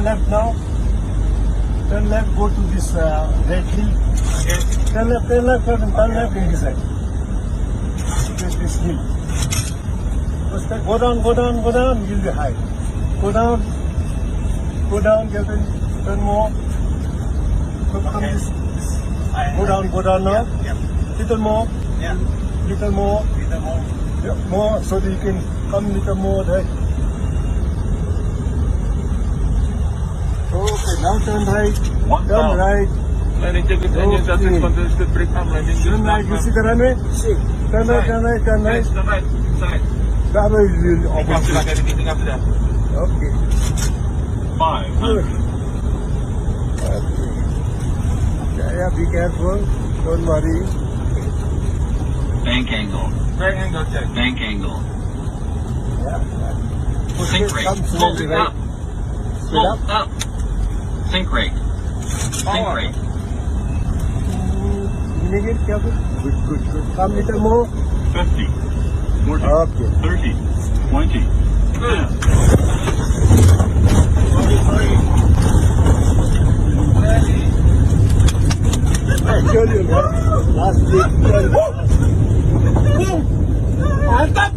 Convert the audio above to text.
left now. Turn left, go to this red hill. Okay. Turn left, turn left in this side. This hill. Go down, you'll be high. Go down, get in, turn more. Come Okay. this. I- Go down now. Yeah. Little more, Yeah. little more. Little more. Yeah, more, so that you can come little more there. Okay, now turn right. One Turn down. right. Landing ticket engine doesn't conduct the brake arm landing. Turn right. You see the runway? Turn right, turn right, turn right. Yes, turn right. Side. That way you will Take off like opposite. everything after that. Okay. 500. Okay. Yeah, be careful. Don't worry. Bank angle. Right angle check. Bank angle. Yeah. Sink rate. Come Slow slowly, right? up. Slow up. Sink rate. Sink Power. rate. Negate, careful. Good. Come little more. 50. 40. Okay. 30. 20. Good. Sorry. Ready. I told you, right? Last week. Boom! Mantap!